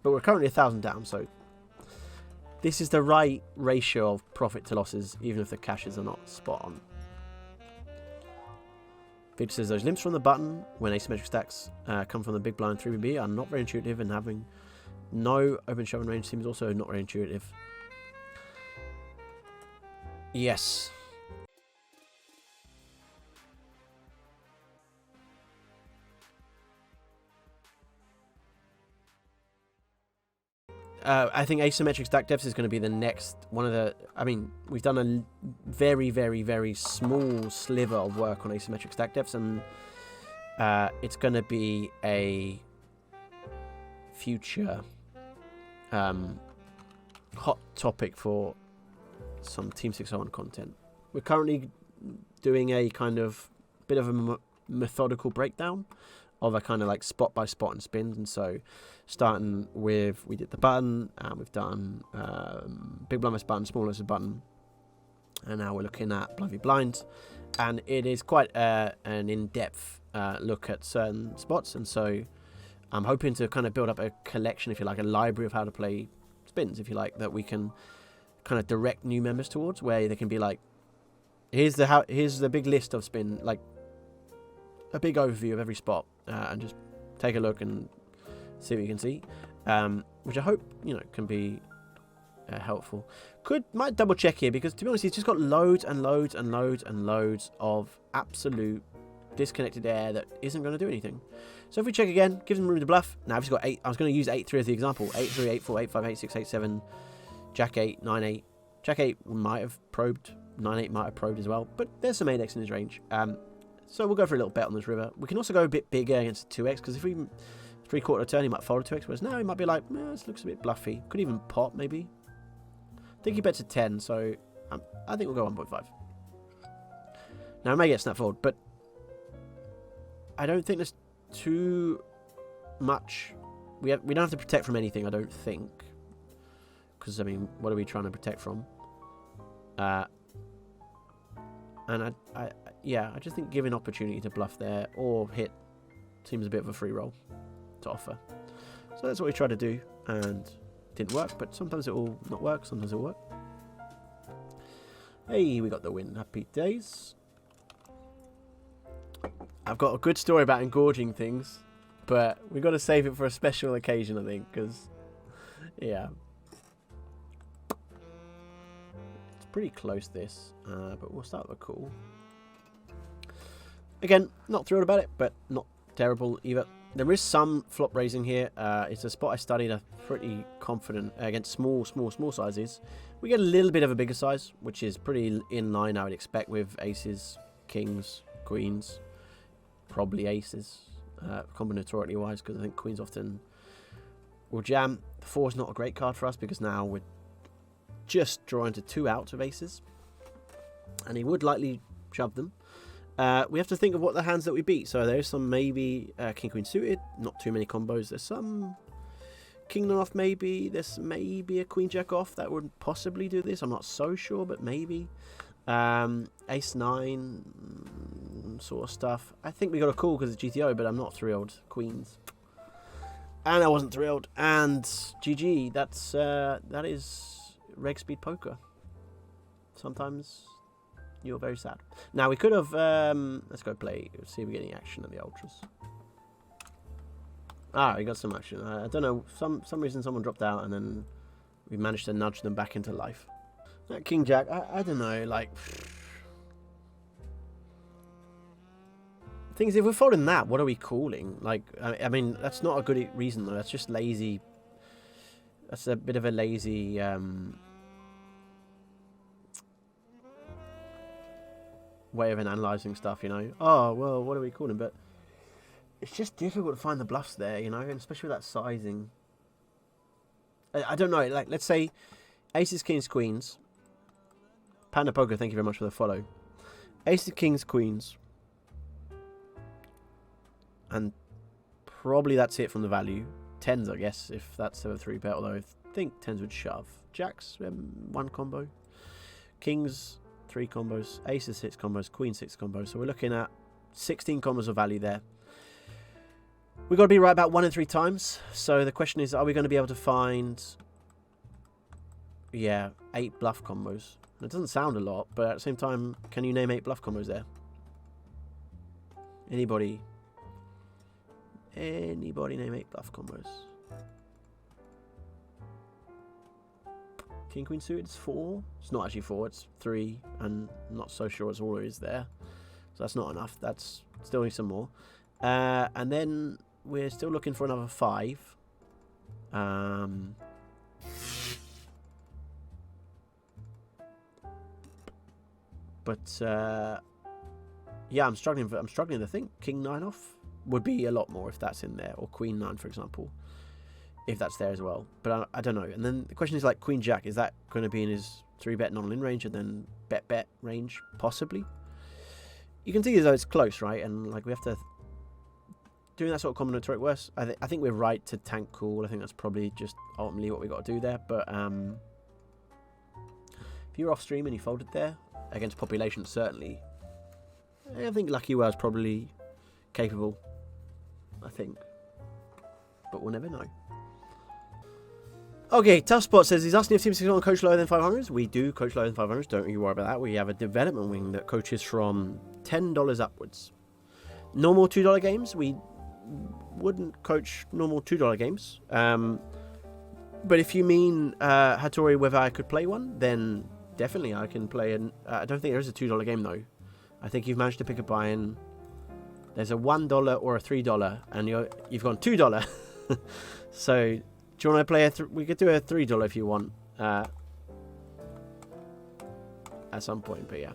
But we're currently 1,000 down, so this is the right ratio of profit to losses, even if the cashes are not spot on. Victor says those limps from the button when asymmetric stacks come from the big blind 3BB are not very intuitive, and having no open shoving range seems also not very intuitive. Yes. I think asymmetric stack depths is going to be the next one of the... I mean, we've done a very, very, very small sliver of work on asymmetric stack depths, and it's going to be a future hot topic for some Team 601 content. We're currently doing a kind of bit of a methodical breakdown of a kind of like spot by spot and spins, and so starting with, we did the button, and we've done big blind versus button, small versus button, and now we're looking at blind v blind, and it is quite an in-depth look at certain spots, and so I'm hoping to kind of build up a collection, if you like, a library of how to play spins, if you like, that we can kind of direct new members towards, where they can be like, here's the big list of spin, like a big overview of every spot, and just take a look and see what you can see, which I hope, you know, can be helpful. Might double check here, because to be honest, he's just got loads and loads and loads and loads of absolute disconnected air that isn't going to do anything. So if we check again, gives him room to bluff. Now I've just got 8. I was going to use 8-3 as the example. 8-3, 8-4, 8-5, 8-6, 8-7, Jack 8, 9-8. Jack 8 might have probed. 9-8 might have probed as well, but there's some 8x in his range. So we'll go for a little bet on this river. We can also go a bit bigger against 2x, because if we 3/4 turn, he might fold a 2x, whereas now he might be like, this looks a bit bluffy. Could even pot, maybe. I think he bets a 10, so I think we'll go 1.5. Now, I may get snap fold, but I don't think there's too much. We don't have to protect from anything, I don't think. Because, I mean, what are we trying to protect from? And yeah, I just think giving opportunity to bluff there or hit seems a bit of a free roll to offer. So that's what we tried to do, and it didn't work, but sometimes it will not work, sometimes it will work. Hey, we got the win. Happy days. I've got a good story about engorging things, but we've got to save it for a special occasion, I think, because, yeah. It's pretty close, this, but we'll start with a call. Again, not thrilled about it, but not terrible either. There is some flop raising here. It's a spot I studied. I'm pretty confident against small sizes. We get a little bit of a bigger size, which is pretty in line, I would expect, with aces, kings, queens, probably aces, combinatorically wise, because I think queens often will jam. The 4 is not a great card for us, because now we're just drawing to 2 outs of aces, and he would likely shove them. We have to think of what the hands that we beat. So there's some maybe king queen suited, not too many combos. There's some king nine off maybe. There's maybe a queen jack off that would possibly do this. I'm not so sure, but maybe. Ace 9 sort of stuff. I think we got a call because it's GTO, but I'm not thrilled. Queens. And I wasn't thrilled. And GG. That is reg speed poker. Sometimes you're very sad. Now we could have, let's go play, see if we get any action at the ultras. Ah, we got some action. I don't know, some reason someone dropped out, and then we managed to nudge them back into life. That king jack, I don't know, like, thing is, if we're folding that, what are we calling? Like, I mean, that's not a good reason though. That's just lazy. That's a bit of a lazy way of analysing stuff, you know. Oh, well, what are we calling? But it's just difficult to find the bluffs there, you know, and especially with that sizing. I don't know, like, let's say aces, kings, queens. Panda Poker, thank you very much for the follow. Aces, kings, queens. And probably that's it from the value. 10s, I guess, if that's a 3-bet, although I think 10s would shove. Jacks, 1 combo. Kings, 3 combos, aces 6 combos, queen 6 combos. So we're looking at 16 combos of value there. We've got to be right about 1 in 3 times. So the question is, are we going to be able to find... Yeah, 8 bluff combos. It doesn't sound a lot, but at the same time, can you name 8 bluff combos there? Anybody? Anybody name 8 bluff combos? King Queen suited is 4. It's not actually 4, it's 3, and I'm not so sure it's all there is there. So that's not enough. That's still need some more. And then we're still looking for another 5. But yeah, I'm struggling to think. King 9 off would be a lot more if that's in there, or Queen 9, for example, if that's there as well. But I don't know. And then the question is, like, Queen Jack, is that going to be in his 3-bet non-in range and then bet range? Possibly. You can see as though it's close, right? And like we have to doing that sort of combinatoric worse. I think we're right to tank call. I think that's probably just ultimately what we got to do there. But if you're off stream and you folded there against population, certainly, I think Lucky Well's probably capable. I think, but we'll never know. Okay, Tough Spot says he's asking if Team 61 coach lower than 500s. We do coach lower than 500s. Don't you worry about that. We have a development wing that coaches from $10 upwards. Normal $2 games, we wouldn't coach normal $2 games. But if you mean Hattori, whether I could play one, then definitely I can play an. I don't think there is a $2 game though. I think you've managed to pick a buy-in. There's a $1 or a $3, and you've gone $2. So. Do you want to play we could do a $3 if you want at some point, but yeah.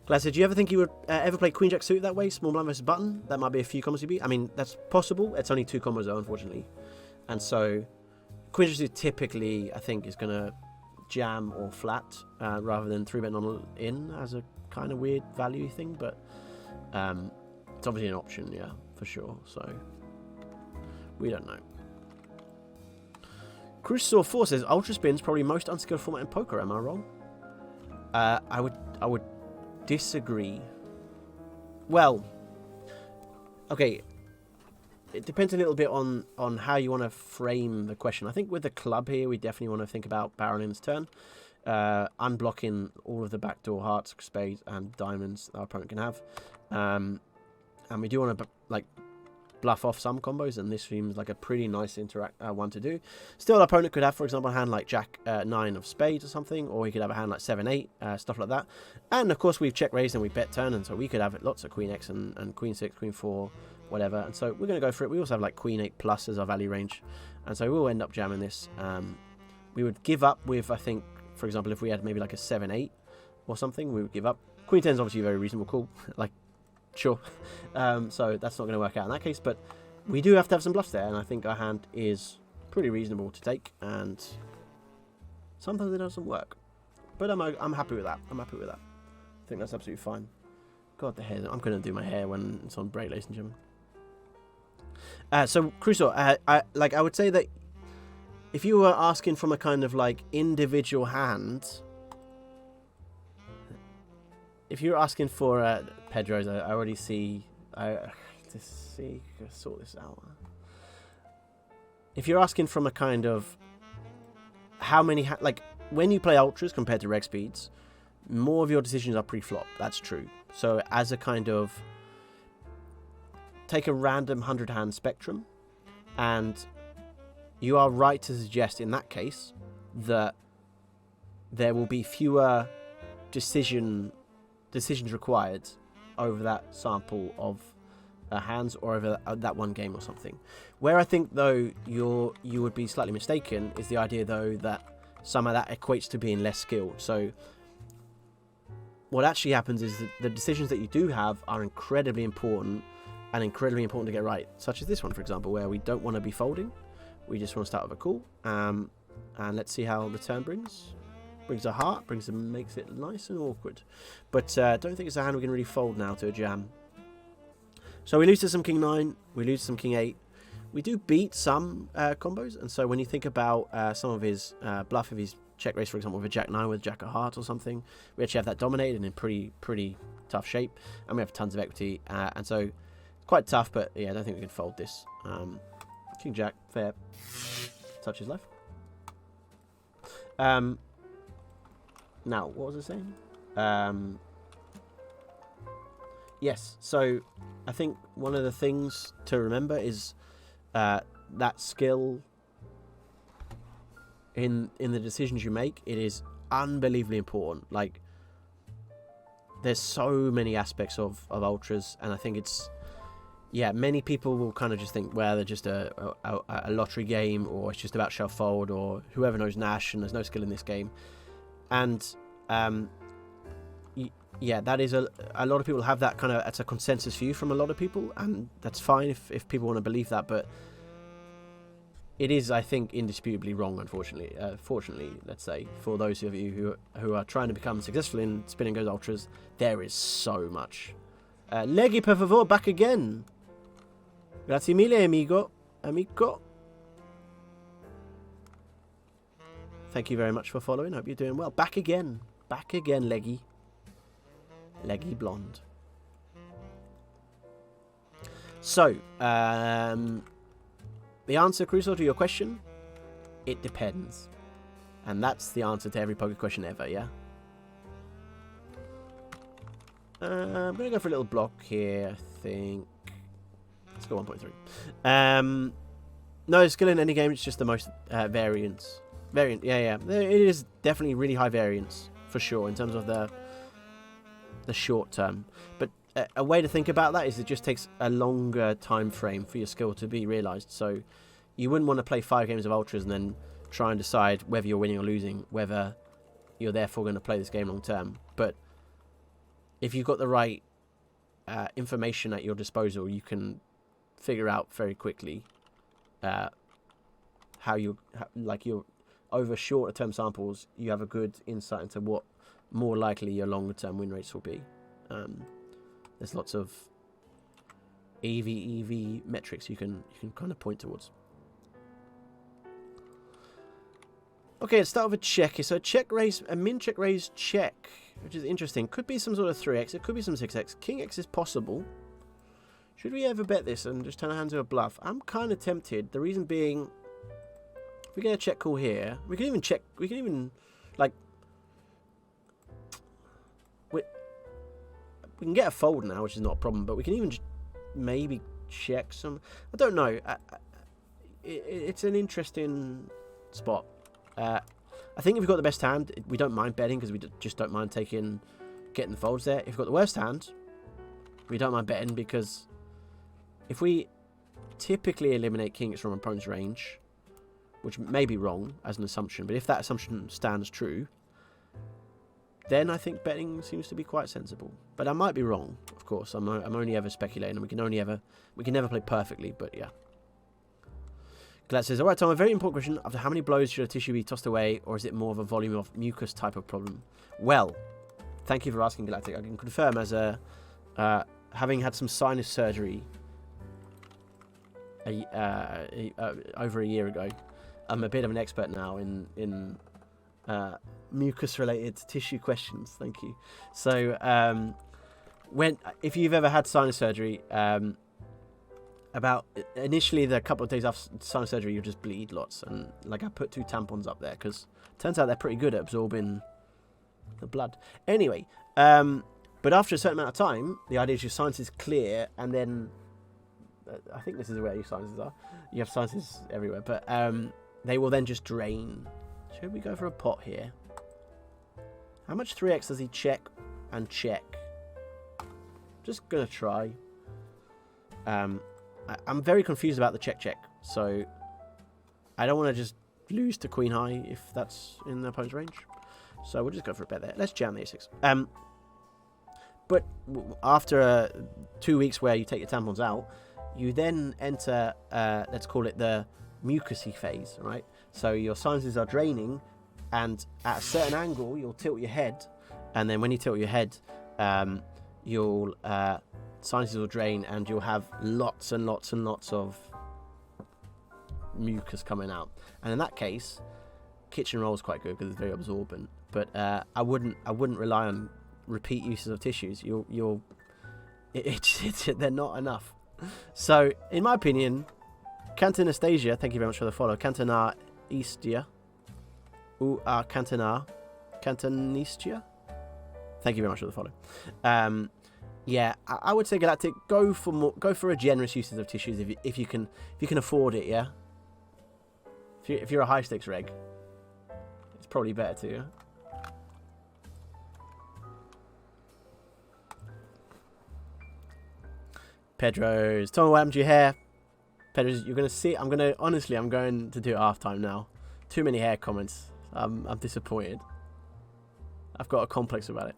Glass said, do you ever think you would ever play Queen Jack suit that way? Small blind versus button? That might be a few combos you beat. I mean, that's possible. It's only 2 combos though, unfortunately. And so Queen Jack suit typically, I think, is going to jam or flat rather than 3-bet non-in as a kind of weird value thing. But it's obviously an option, yeah, for sure. So we don't know. Crusaor 4 says Ultra Spin's probably most unskilled format in poker. Am I wrong? I would disagree. Well, okay. It depends a little bit on how you want to frame the question. I think with the club here, we definitely want to think about Baron's turn, unblocking all of the backdoor hearts, spades, and diamonds our opponent can have, and we do want to bluff off some combos, and this seems like a pretty nice one to do. Still, our opponent could have, for example, a hand like Jack 9 of spades or something, or he could have a hand like 7-8, stuff like that. And of course, we've check raised and we bet turn, and so we could have lots of Queen X and Queen 6, Queen 4, whatever. And so we're going to go for it. We also have like Queen 8 plus as our value range, and so we'll end up jamming this. We would give up with, I think, for example, if we had maybe like a 7-8 or something, we would give up. Queen 10 is obviously a very reasonable call, like. Sure. So that's not going to work out in that case, but we do have to have some bluffs there, and I think our hand is pretty reasonable to take, and sometimes it doesn't work. But I'm happy with that. I'm happy with that. I think that's absolutely fine. God, the hair. I'm going to do my hair when it's on break, ladies and gentlemen. So, Crusoe, I would say that if you were asking from a kind of like individual hand, if you're asking for Pedro's, I already see. Sort this out. If you're asking from a kind of how many when you play ultras compared to reg speeds, more of your decisions are pre-flop. That's true. So as a kind of take a random 100-hand spectrum, and you are right to suggest in that case that there will be fewer decisions required over that sample of hands or over that one game or something. Where I think though you would be slightly mistaken is the idea though that somehow that equates to being less skilled. So what actually happens is that the decisions that you do have are incredibly important and incredibly important to get right, such as this one, for example, where we don't want to be folding. We just want to start with a call, and let's see how the turn brings a heart, makes it nice and awkward. But don't think it's a hand we can really fold now to a jam. So we lose to some King 9, we lose to some King 8. We do beat some combos, and so when you think about some of his bluff, if he's check raise, for example, with a Jack 9 with Jack of Hearts or something, we actually have that dominated and in pretty tough shape, and we have tons of equity, and so quite tough, but yeah, I don't think we can fold this. King Jack, fair. Touch his life. Now, what was I saying? Yes, so I think one of the things to remember is that skill in the decisions you make. It is unbelievably important. Like, there's so many aspects of ultras, and I think it's, yeah, many people will kind of just think, well, they're just a lottery game, or it's just about shove fold, or whoever knows Nash, and there's no skill in this game. And yeah, that is a lot of people have that kind of, it's a consensus view from a lot of people, and that's fine if people want to believe that, but it is, I think, indisputably wrong, unfortunately. Fortunately, let's say, for those of you who are trying to become successful in Spin and Goes Ultras, there is so much. Leggy, per favor, back again. Grazie mille, amigo. Thank you very much for following. Hope you're doing well. Back again, Leggy. Leggy Blonde. So, the answer, Crusoe, to your question, it depends. And that's the answer to every poker question ever, yeah? I'm going to go for a little block here, I think. Let's go 1.3. No, skill in any game, it's just the most variance. Variant, yeah. It is definitely really high variance, for sure, in terms of the short term. But a way to think about that is it just takes a longer time frame for your skill to be realised. So you wouldn't want to play 5 games of Ultras and then try and decide whether you're winning or losing, whether you're therefore going to play this game long term. But if you've got the right information at your disposal, you can figure out very quickly how you're over shorter term samples, you have a good insight into what more likely your longer term win rates will be. There's lots of EV metrics you can kind of point towards. Okay, let's start with a check. So a min check raise check, which is interesting. Could be some sort of 3x, it could be some 6x. King X is possible. Should we ever bet this and just turn our hand to a bluff? I'm kind of tempted. The reason being, if we get a check call here, we can even like, we can get a fold now, which is not a problem, but we can even just maybe check some. I don't know. It's an interesting spot. I think if we've got the best hand, we don't mind betting because we just don't mind getting the folds there. If we've got the worst hand, we don't mind betting because if we typically eliminate kings from opponent's range, which may be wrong as an assumption, but if that assumption stands true, then I think betting seems to be quite sensible. But I might be wrong, of course. I'm only ever speculating, and we can never play perfectly, but yeah. Glad says, alright Tom, a very important question. After how many blows should a tissue be tossed away, or is it more of a volume of mucus type of problem? Well, thank you for asking, Galactic. I can confirm, as having had some sinus surgery over a year ago, I'm a bit of an expert now in mucus-related tissue questions. Thank you. So, if you've ever had sinus surgery, about initially the couple of days after sinus surgery, you just bleed lots, and like I put 2 tampons up there because turns out they're pretty good at absorbing the blood. Anyway, but after a certain amount of time, the idea is your sinuses clear, and then I think this is where your sinuses are. You have sinuses everywhere, but they will then just drain. Should we go for a pot here? How much 3x does he check and check? Just gonna try. I'm very confused about the check, so I don't want to just lose to queen high if that's in the opponent's range. So we'll just go for a bet there. Let's jam the a6. But after 2 weeks where you take your tampons out, you then enter, let's call it the mucusy phase, right? So your sinuses are draining, and at a certain angle, you'll tilt your head, and then when you tilt your head, you'll sinuses will drain, and you'll have lots and lots and lots of mucus coming out. And in that case, kitchen roll is quite good because it's very absorbent. But I wouldn't rely on repeat uses of tissues. They're not enough. So, in my opinion, Cantanastasia, thank you very much for the follow. Cantana Eastia. Cantanistia. Thank you very much for the follow. Yeah, I would say Galactic, go for a generous usage of tissues if you can afford it. Yeah. If you're a high stakes reg, it's probably better to. Yeah? Pedro's, tell me what happened to your hair. Pedro's, you're gonna see. I'm going to do it half time now. Too many hair comments. I'm disappointed. I've got a complex about it.